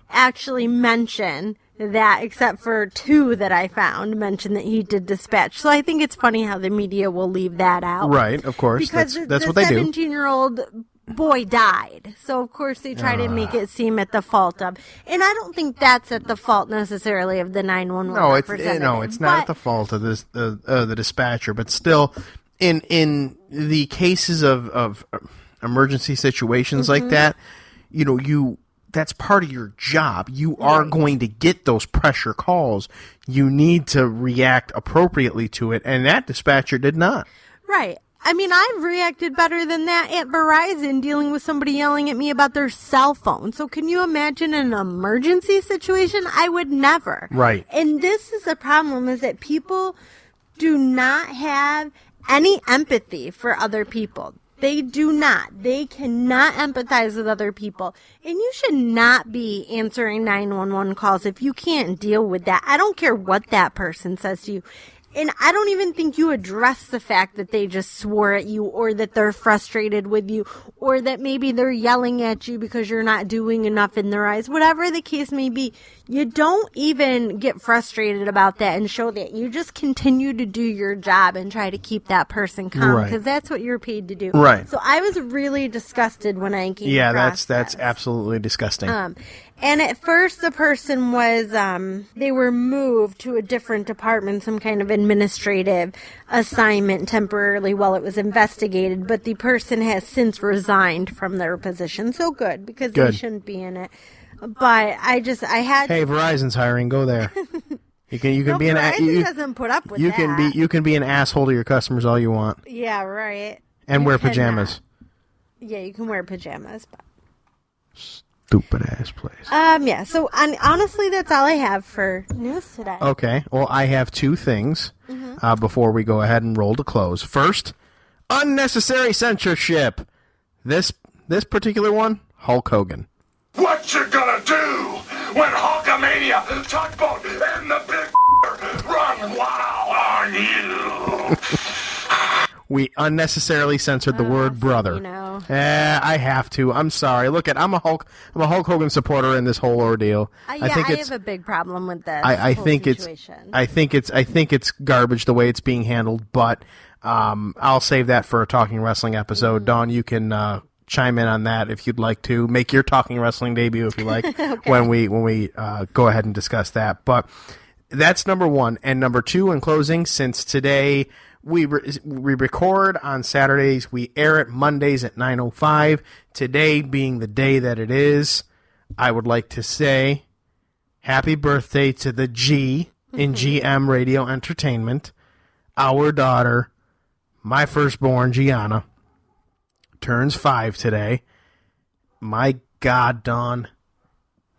actually mention that, except for 2 that I found, mention that he did dispatch. So I think it's funny how the media will leave that out. Right, of course. Because that's what they do. The 17-year-old boy died. So, of course, they try to make it seem at the fault of. And I don't think that's at the fault necessarily of the 911 representative. No, it's not at the fault of this, the dispatcher. But still, in the cases of emergency situations like that, that's part of your job. You are going to get those pressure calls. You need to react appropriately to it, and that dispatcher did not. Right. I mean, I've reacted better than that at Verizon dealing with somebody yelling at me about their cell phone. So can you imagine an emergency situation? I would never. Right. And this is the problem, is that people do not have any empathy for other people. They do not. They cannot empathize with other people. And you should not be answering 911 calls if you can't deal with that. I don't care what that person says to you. And I don't even think you address the fact that they just swore at you, or that they're frustrated with you, or that maybe they're yelling at you because you're not doing enough in their eyes. Whatever the case may be, you don't even get frustrated about that and show that. You just continue to do your job and try to keep that person calm, because that's what you're paid to do. Right. So I was really disgusted when I came that's across this. absolutely disgusting. And at first the person was, they were moved to a different department, some kind of administrative assignment temporarily while it was investigated, but the person has since resigned from their position. So good, because they shouldn't be in it. But I had. Hey, Verizon's hiring. Go there. You can be Verizon doesn't put up with that. You can be an asshole to your customers all you want. Yeah, right. And wear pajamas. Yeah, you can wear pajamas. But. Stupid ass place. Yeah. So honestly, that's all I have for news today. Okay. Well, I have 2 things before we go ahead and roll to close. First, unnecessary censorship. This particular one, Hulk Hogan. What you gonna do when Hulkamania tugboat and the big run wild on you? We unnecessarily censored the word brother. I have to. I'm sorry. Look, I'm a Hulk Hogan supporter in this whole ordeal. I have a big problem with this. I think situation. I think it's garbage the way it's being handled. But I'll save that for a Talking Wrestling episode. Dawn, you can chime in on that if you'd like to. Make your Talking Wrestling debut if you like when we go ahead and discuss that. But that's number 1. And number 2, in closing, since today. We record on Saturdays. We air it Mondays at 9:05. Today being the day that it is, I would like to say happy birthday to the G in GM Radio Entertainment. Our daughter, my firstborn, Gianna, turns 5 today. My God, Dawn,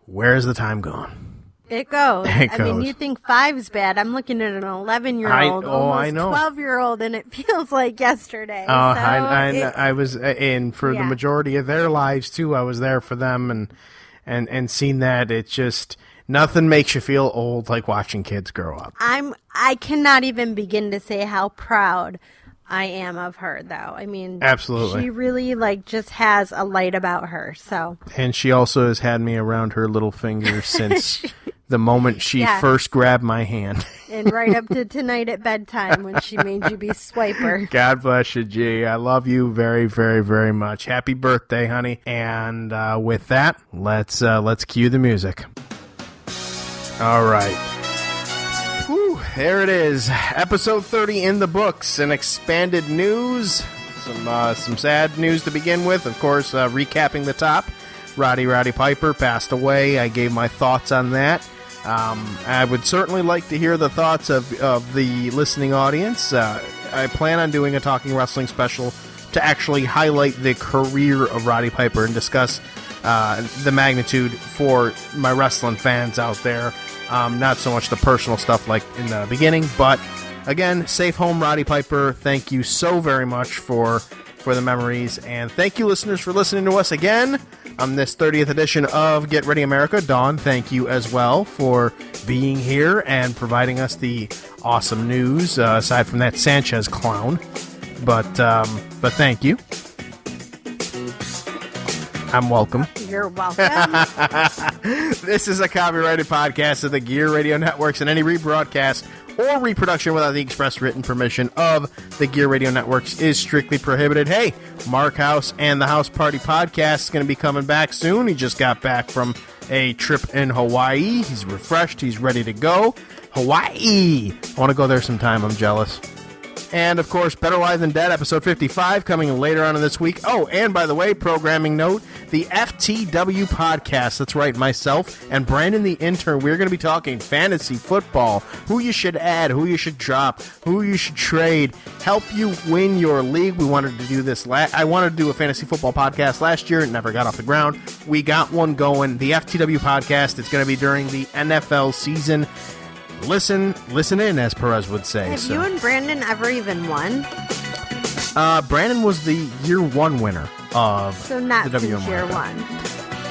where's the time gone? It goes. It I goes. mean, you think 5's bad. I'm looking at an 11-year-old, almost 12-year-old, and it feels like yesterday. I was in for the majority of their lives too. I was there for them and seen that. It's just nothing makes you feel old like watching kids grow up. I cannot even begin to say how proud I am of her, though. I mean, absolutely, she really just has a light about her. So, and she also has had me around her little finger since the moment she first grabbed my hand, and right up to tonight at bedtime when she made you be swiper. God bless you, G. I love you very, very, very much. Happy birthday, honey! And with that, let's cue the music. All right. Whew, there it is. Episode 30 in the books. And expanded news. Some sad news to begin with. Of course, recapping the top. Roddy Piper passed away. I gave my thoughts on that. I would certainly like to hear the thoughts of the listening audience. I plan on doing a Talking Wrestling special to actually highlight the career of Roddy Piper and discuss the magnitude for my wrestling fans out there. Not so much the personal stuff like in the beginning, but again, safe home, Roddy Piper. Thank you so very much for the memories, and thank you, listeners, for listening to us again on this 30th edition of Get Ready America. Dawn, thank you as well for being here and providing us the awesome news, aside from that Sanchez clown. But thank you. I'm welcome. You're welcome. This is a copyrighted podcast of the Gear Radio Networks, and any rebroadcast or reproduction without the express written permission of the Gear Radio Networks is strictly prohibited. Hey, Mark House and the House Party Podcast is going to be coming back soon. He just got back from a trip in Hawaii. He's refreshed. He's ready to go. Hawaii! I want to go there sometime. I'm jealous. And, of course, Better Live Than Dead, episode 55, coming later on in this week. Oh, and by the way, programming note, the FTW podcast. That's right, myself and Brandon the intern. We're going to be talking fantasy football, who you should add, who you should drop, who you should trade, help you win your league. We wanted to do this. I wanted to do a fantasy football podcast last year. It never got off the ground. We got one going. The FTW podcast is going to be during the NFL season. Listen in, as Perez would say. Have you and Brandon ever even won? Brandon was the year one winner of so not the since year one.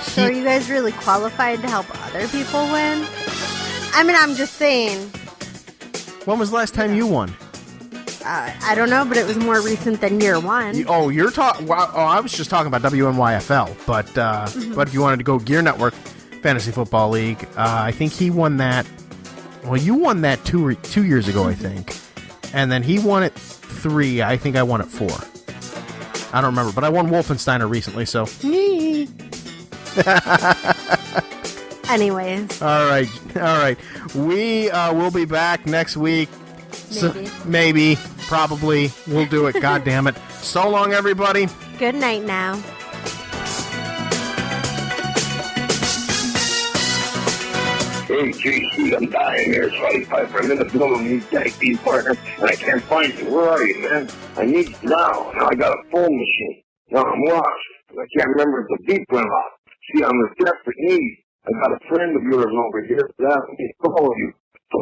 So are you guys really qualified to help other people win? I mean, I'm just saying. When was the last time you won? I don't know, but it was more recent than year one. You're talking. Well, I was just talking about WNYFL, but if you wanted to go Gear Network Fantasy Football League, I think he won that. Well, you won that 2 years ago, I think. And then he won it 3. I think I won it 4. I don't remember, but I won Wolfensteiner recently, so. Anyways. All right. We will be back next week. Maybe. Probably. We'll do it. God damn it. So long, everybody. Good night now. Hey, JC, I'm dying here. It's Roddy Piper. I'm in the building. Need tag team partner, and I can't find you. Where are you, man? I need you now. Now I got a phone machine. Now I'm lost. I can't remember if the beep went off. See, I'm in desperate need. I got a friend of yours over here that asked me to call you. So,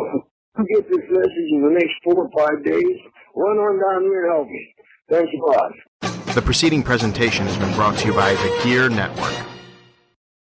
you get this message in the next 4 or 5 days. Run on down here and help me. Thanks a lot. The preceding presentation has been brought to you by the Gear Network.